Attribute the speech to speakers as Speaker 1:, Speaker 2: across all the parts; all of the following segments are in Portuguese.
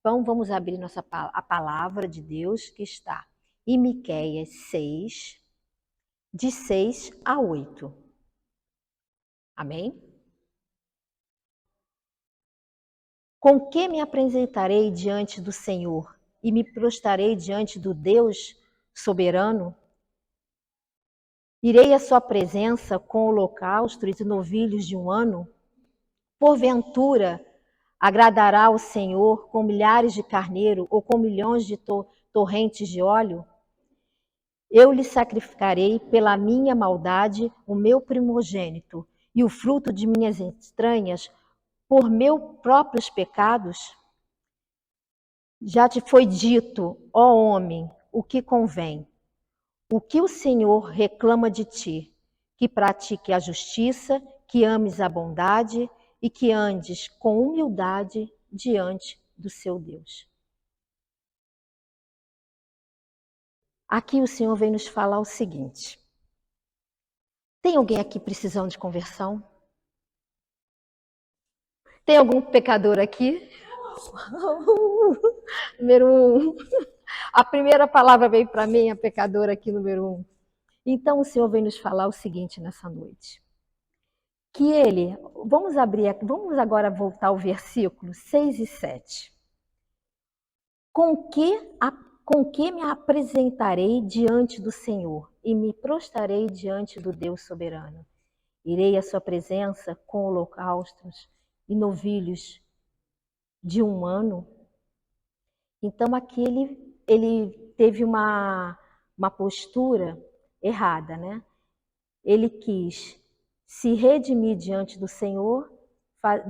Speaker 1: Então, vamos abrir a palavra de Deus que está em Miqueias 6, de 6 a 8. Amém? Com que me apresentarei diante do Senhor e me prostrarei diante do Deus soberano? Irei à sua presença com holocaustos e novilhos de um ano? Porventura, agradará ao Senhor com milhares de carneiro ou com milhões de torrentes de óleo? Eu lhe sacrificarei pela minha maldade o meu primogênito e o fruto de minhas entranhas por meus próprios pecados? Já te foi dito, ó homem, o que convém. O que o Senhor reclama de ti? Que pratique a justiça, que ames a bondade e que andes com humildade diante do seu Deus. Aqui o Senhor vem nos falar o seguinte: tem alguém aqui precisando de conversão? Tem algum pecador aqui? Número 1. A primeira palavra veio para mim, a pecadora aqui, número 1. Então o Senhor vem nos falar o seguinte nessa noite. Que ele, vamos agora voltar ao versículo 6 e 7. Com que me apresentarei diante do Senhor e me prostrarei diante do Deus soberano? Irei à sua presença com holocaustos e novilhos de um ano? Então aqui ele teve uma postura errada, né? Ele quis se redimir diante do Senhor,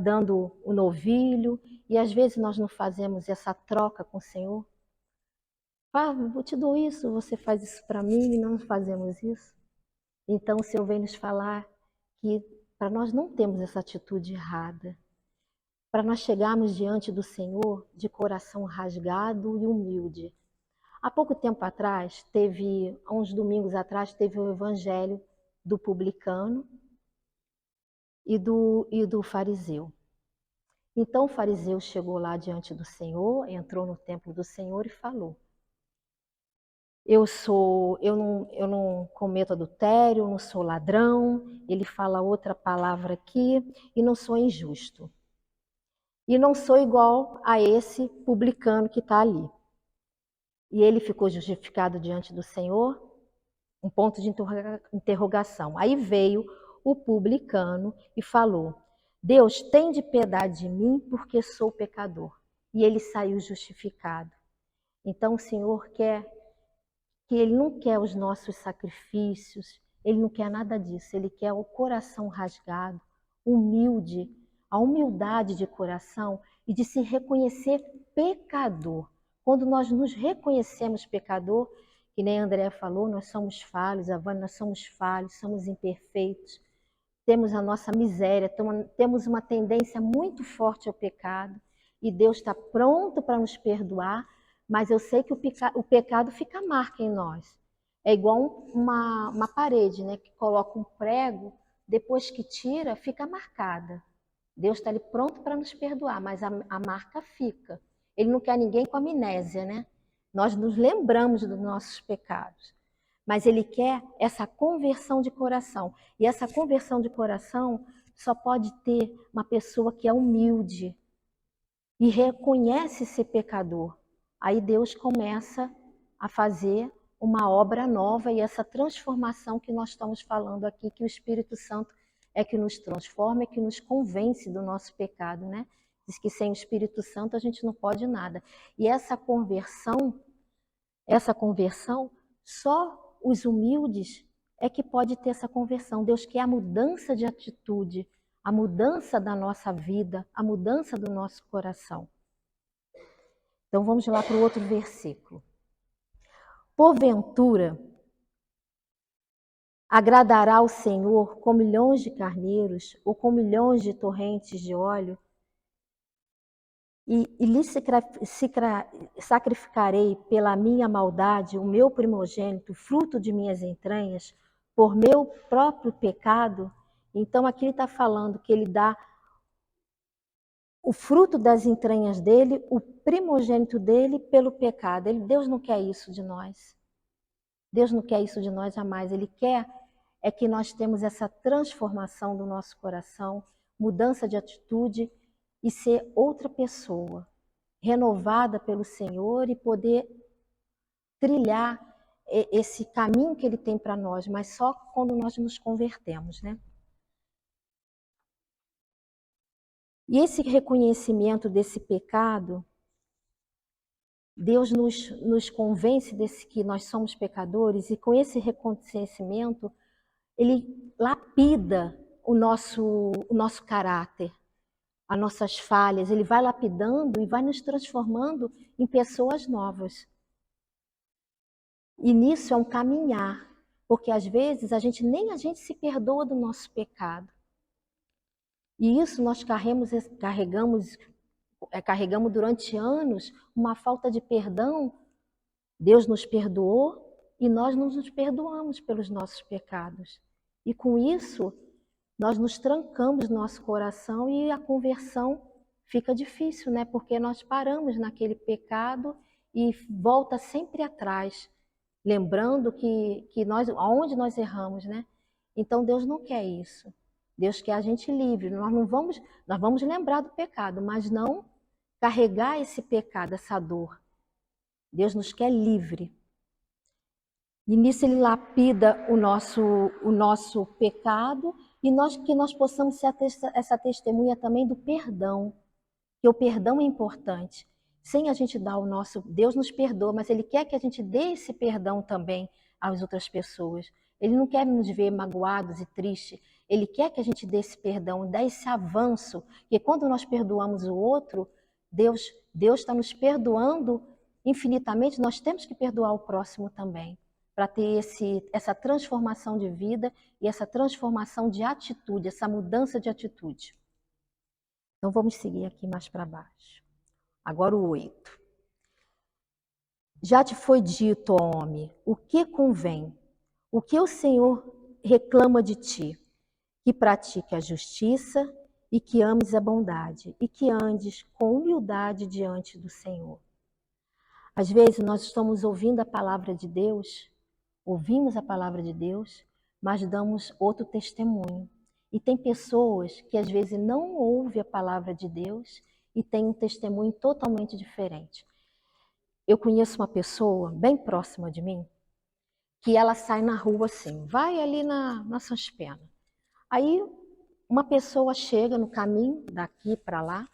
Speaker 1: dando o novilho, e às vezes nós não fazemos essa troca com o Senhor. Eu te dou isso, você faz isso para mim, e não fazemos isso. Então o Senhor vem nos falar que para nós não termos essa atitude errada, para nós chegarmos diante do Senhor de coração rasgado e humilde. Há pouco tempo atrás, há uns domingos atrás, teve o evangelho do publicano e do fariseu. Então o fariseu chegou lá diante do Senhor, entrou no templo do Senhor e falou: eu não cometo adultério, não sou ladrão. Ele fala outra palavra aqui, e não sou injusto. E não sou igual a esse publicano que está ali. E ele ficou justificado diante do Senhor? Um ponto de interrogação. Aí veio o publicano e falou: Deus, tem de piedade de mim, porque sou pecador. E ele saiu justificado. Então o Senhor ele não quer os nossos sacrifícios, ele não quer nada disso, ele quer o coração rasgado, humilde, a humildade de coração e de se reconhecer pecador. Quando nós nos reconhecemos pecador, que nem a Andréa falou, nós somos falhos, a Vânia, nós somos falhos, somos imperfeitos, temos a nossa miséria, temos uma tendência muito forte ao pecado, e Deus está pronto para nos perdoar, mas eu sei que o pecado fica marca em nós. É igual uma parede, né, que coloca um prego, depois que tira, fica marcada. Deus está ali pronto para nos perdoar, mas a marca fica. Ele não quer ninguém com amnésia, né? Nós nos lembramos dos nossos pecados. Mas ele quer essa conversão de coração. E essa conversão de coração só pode ter uma pessoa que é humilde e reconhece ser pecador. Aí Deus começa a fazer uma obra nova, e essa transformação que nós estamos falando aqui, que o Espírito Santo é que nos transforma, é que nos convence do nosso pecado, né? Diz que sem o Espírito Santo a gente não pode nada. E essa conversão, só os humildes é que pode ter essa conversão. Deus quer a mudança de atitude, a mudança da nossa vida, a mudança do nosso coração. Então vamos lá para o outro versículo. Porventura, agradará ao Senhor com milhões de carneiros ou com milhões de torrentes de óleo? E lhe sacrificarei pela minha maldade o meu primogênito, fruto de minhas entranhas, por meu próprio pecado? Então aqui ele está falando que ele dá o fruto das entranhas dele, o primogênito dele pelo pecado. Deus não quer isso de nós. Deus não quer isso de nós jamais. Ele quer é que nós temos essa transformação do nosso coração, mudança de atitude e ser outra pessoa, renovada pelo Senhor e poder trilhar esse caminho que Ele tem para nós, mas só quando nós nos convertemos, né? E esse reconhecimento desse pecado, Deus nos convence desse que nós somos pecadores e com esse reconhecimento, Ele lapida o nosso caráter, as nossas falhas, Ele vai lapidando e vai nos transformando em pessoas novas. E nisso é um caminhar, porque às vezes nem a gente se perdoa do nosso pecado. E isso nós carregamos durante anos uma falta de perdão. Deus nos perdoou e nós não nos perdoamos pelos nossos pecados. E com isso, nós nos trancamos no nosso coração e a conversão fica difícil, né? Porque nós paramos naquele pecado e volta sempre atrás, lembrando que aonde nós erramos, né? Então Deus não quer isso. Deus quer a gente livre. Nós vamos lembrar do pecado, mas não carregar esse pecado, essa dor. Deus nos quer livre. E nisso Ele lapida o nosso pecado e que nós possamos ser essa testemunha também do perdão, que o perdão é importante. Sem a gente dar Deus nos perdoa, mas Ele quer que a gente dê esse perdão também às outras pessoas. Ele não quer nos ver magoados e tristes. Ele quer que a gente dê esse perdão, dê esse avanço, porque quando nós perdoamos o outro, Deus está nos perdoando infinitamente, nós temos que perdoar o próximo também, para ter essa transformação de vida e essa transformação de atitude, essa mudança de atitude. Então vamos seguir aqui mais para baixo. Agora o 8. Já te foi dito, ó homem, o que convém, o que o Senhor reclama de ti, que pratique a justiça e que ames a bondade e que andes com humildade diante do Senhor. Às vezes nós estamos ouvindo a palavra de Deus, ouvimos a palavra de Deus, mas damos outro testemunho. E tem pessoas que às vezes não ouvem a palavra de Deus e têm um testemunho totalmente diferente. Eu conheço uma pessoa bem próxima de mim, que ela sai na rua assim, vai ali na Sãs Pena. Aí uma pessoa chega no caminho daqui para lá,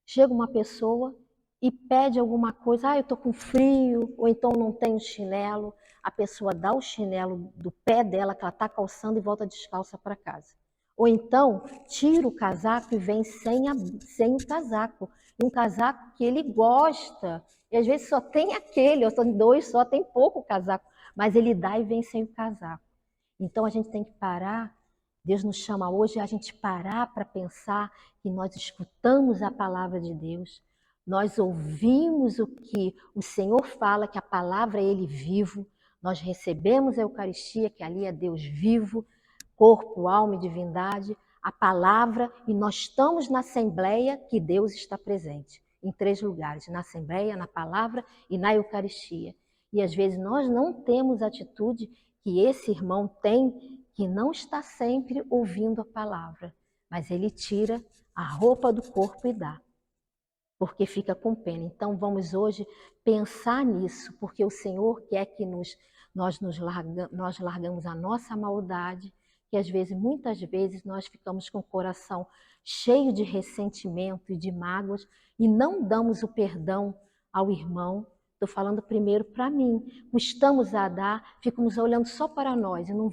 Speaker 1: chega uma pessoa e pede alguma coisa, eu estou com frio, ou então não tenho chinelo. A pessoa dá o chinelo do pé dela, que ela está calçando, e volta descalça para casa. Ou então, tira o casaco e vem sem o casaco. Um casaco que ele gosta. E às vezes só tem aquele, ou são dois, só tem pouco casaco. Mas ele dá e vem sem o casaco. Então a gente tem que parar. Deus nos chama hoje a gente parar para pensar que nós escutamos a palavra de Deus. Nós ouvimos o que o Senhor fala, que a palavra é Ele vivo. Nós recebemos a Eucaristia, que ali é Deus vivo, corpo, alma e divindade, a palavra, e nós estamos na Assembleia que Deus está presente, em 3 lugares, na Assembleia, na palavra e na Eucaristia. E às vezes nós não temos a atitude que esse irmão tem, que não está sempre ouvindo a palavra, mas ele tira a roupa do corpo e dá, porque fica com pena. Então vamos hoje pensar nisso, porque o Senhor quer que nós largamos a nossa maldade, que às vezes, muitas vezes, nós ficamos com o coração cheio de ressentimento e de mágoas e não damos o perdão ao irmão. Estou falando primeiro para mim. Custamos a dar, ficamos olhando só para nós e não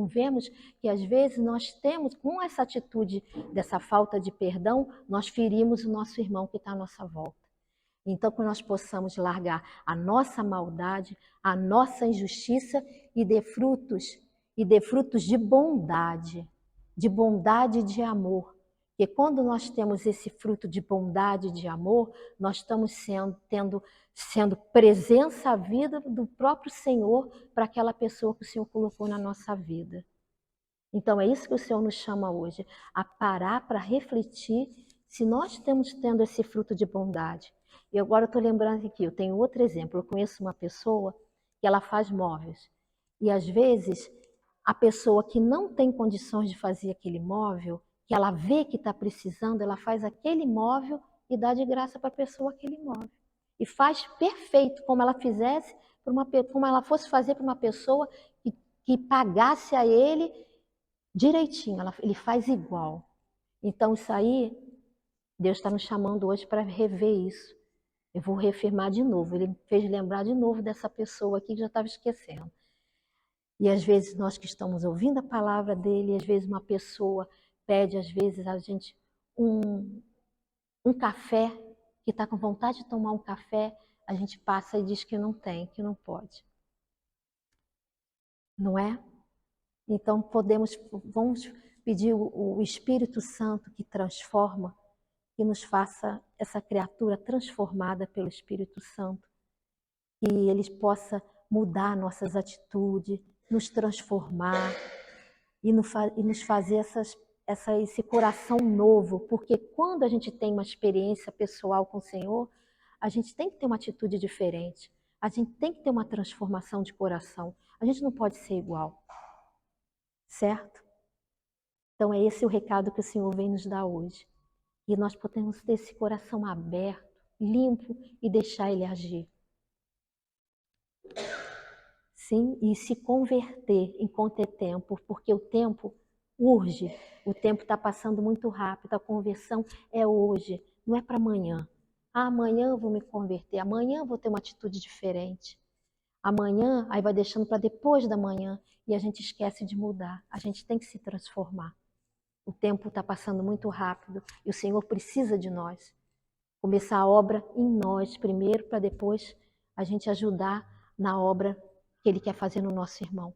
Speaker 1: vemos que às vezes nós temos, com essa atitude dessa falta de perdão, nós ferimos o nosso irmão que está à nossa volta. Então, que nós possamos largar a nossa maldade, a nossa injustiça e dê frutos de bondade e de amor. Porque quando nós temos esse fruto de bondade e de amor, nós estamos sendo presença à vida do próprio Senhor para aquela pessoa que o Senhor colocou na nossa vida. Então é isso que o Senhor nos chama hoje, a parar para refletir Se nós estamos tendo esse fruto de bondade, e agora eu estou lembrando aqui, eu tenho outro exemplo, eu conheço uma pessoa que ela faz móveis, e às vezes a pessoa que não tem condições de fazer aquele móvel, que ela vê que está precisando, ela faz aquele móvel e dá de graça para a pessoa aquele móvel. E faz perfeito, como ela fizesse, como ela fosse fazer para uma pessoa que pagasse a ele direitinho, ele faz igual. Então isso aí, Deus está nos chamando hoje para rever isso. Eu vou reafirmar de novo, ele me fez lembrar de novo dessa pessoa aqui que já estava esquecendo. E às vezes nós que estamos ouvindo a palavra dele, às vezes uma pessoa pede, às vezes a gente um café, que está com vontade de tomar um café, a gente passa e diz que não tem, que não pode. Não é? Então vamos pedir o Espírito Santo que transforma, que nos faça essa criatura transformada pelo Espírito Santo, que ele possa mudar nossas atitudes, nos transformar e nos fazer esse coração novo, porque quando a gente tem uma experiência pessoal com o Senhor, a gente tem que ter uma atitude diferente, a gente tem que ter uma transformação de coração, a gente não pode ser igual, certo? Então é esse o recado que o Senhor vem nos dar hoje. E nós podemos ter esse coração aberto, limpo e deixar Ele agir. Sim, e se converter enquanto é tempo, porque o tempo urge, o tempo está passando muito rápido, a conversão é hoje, não é para amanhã. Ah, amanhã eu vou me converter, amanhã eu vou ter uma atitude diferente. Amanhã, aí vai deixando para depois da manhã e a gente esquece de mudar, a gente tem que se transformar. O tempo está passando muito rápido e o Senhor precisa de nós. Começar a obra em nós primeiro, para depois a gente ajudar na obra que Ele quer fazer no nosso irmão.